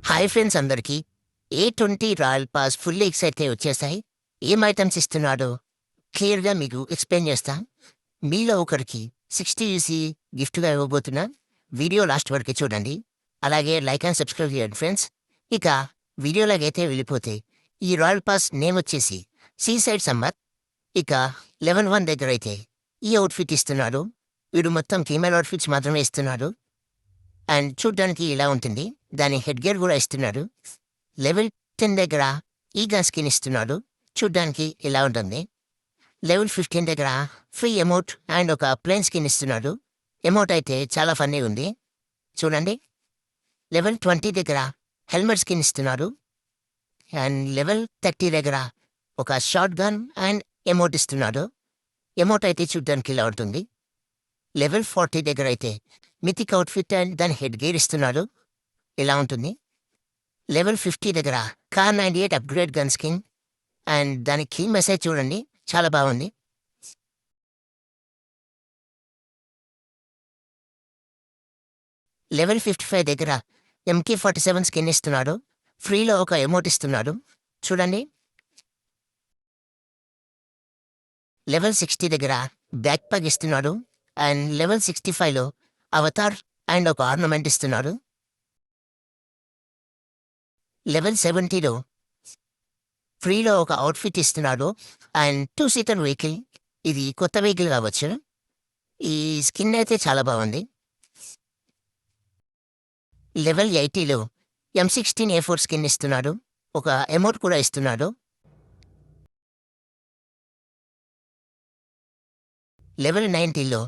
Hi friends అందరికీ A20 royal pass full eggs అయితే వచ్చేసాయి. ఏం ఐటమ్స్ ఇస్తున్నాడో క్లియర్గా మీకు ఎక్స్ప్లెయిన్ చేస్తా. మీలో ఒకరికి 60 యూసీ గిఫ్ట్గా ఇవ్వబోతున్నా. వీడియో లాస్ట్ వరకు చూడండి. అలాగే లైక్ అండ్ సబ్స్క్రైబ్ చేయండి ఫ్రెండ్స్. ఇక వీడియోలాగైతే వెళ్ళిపోతే ఈ రాయల్ పాస్ నేమ్ వచ్చేసి సీసైడ్ సమ్మర్. ఇక 11-1 దగ్గర అయితే ఈ అవుట్ఫిట్ ఇస్తున్నాడు. వీడు మొత్తం ఫీమేల్ అవుట్ఫిట్స్ మాత్రమే ఇస్తున్నాడు. అండ్ చూడ్డానికి ఇలా ఉంటుంది. దాని హెడ్ గేర్ కూడా ఇస్తున్నాడు. లెవెల్ 10 దగ్గర ఈ గన్ స్కిన్ ఇస్తున్నాడు. చూడ్డానికి ఇలా ఉంటుంది. లెవెల్ 15 దగ్గర ఫ్రీ ఎమౌట్ అండ్ ఒక ప్లేన్ స్కిన్ ఇస్తున్నాడు. ఎమౌట్ అయితే చాలా ఫన్నీ ఉంది చూడండి. లెవెల్ 20 దగ్గర హెల్మెట్ స్కిన్ ఇస్తున్నాడు. అండ్ లెవెల్ 30 దగ్గర ఒక షార్ట్ గన్ అండ్ ఎమౌట్ ఇస్తున్నాడు. ఎమౌట్ అయితే చూడ్డానికి ఇలా ఉంటుంది. లెవెల్ 40 దగ్గర అయితే మిథిక్ అవుట్ఫిట్ అండ్ దాని హెడ్ గేర్ ఇస్తున్నాడు. ఇలా ఉంటుంది. లెవెల్ 50 దగ్గర car 98 upgrade gun skin and దాని కీ మెసేజ్ చూడండి, చాలా బాగుంది. లెవెల్ 55 దగ్గర MK47 స్కిన్ ఇస్తున్నాడు. ఫ్రీలో ఒక ఎమోట్ ఇస్తున్నాడు చూడండి. లెవెల్ 60 దగ్గర బ్యాక్ ప్యాక్ ఇస్తున్నాడు. అండ్ లెవెల్ 65లో అవతార్ అండ్ ఒక ఆర్నమెంట్ ఇస్తున్నాడు. లెవెల్ 70లో ఫ్రీలో ఒక అవుట్ఫిట్ ఇస్తున్నాడు అండ్ 2 సీటర్ వెహికల్. ఇది కొత్త వెహికల్ కావచ్చు. ఈ స్కిన్ అయితే చాలా బాగుంది. లెవెల్ 80లో M16A4 స్కిన్ ఇస్తున్నాడు. ఒక ఎమౌట్ కూడా ఇస్తున్నాడు. లెవెల్ 90లో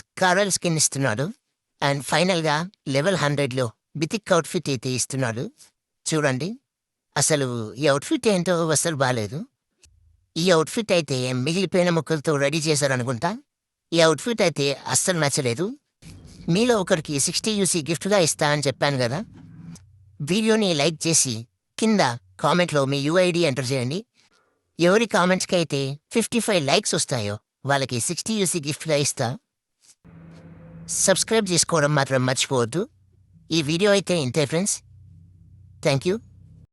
స్కారల్ స్కిన్ ఇస్తున్నాడు. అండ్ ఫైనల్గా లెవెల్ 100లో బితిక్ అవుట్ఫిట్ అయితే ఇస్తున్నాడు చూడండి. అసలు ఈ అవుట్ఫిట్ ఏంటో అసలు బాగాలేదు. ఈ అవుట్ఫిట్ అయితే మిగిలిపోయిన ముక్కలతో రెడీ చేశారనుకుంటా. ఈ అవుట్ఫిట్ అయితే అస్సలు నచ్చలేదు. మీలో ఒకరికి 60 యూసీ గిఫ్ట్గా ఇస్తా అని చెప్పాను కదా. వీడియోని లైక్ చేసి కింద కామెంట్లో మీ UID ఎంటర్ చేయండి. ఎవరి కామెంట్స్కి అయితే 55 లైక్స్ వస్తాయో వాళ్ళకి 60 యూసీ గిఫ్ట్గా ఇస్తా. సబ్స్క్రైబ్ చేసుకోవడం మాత్రం మర్చిపోవద్దు. ఈ వీడియో అయితే ఇంతే ఫ్రెండ్స్. Thank you.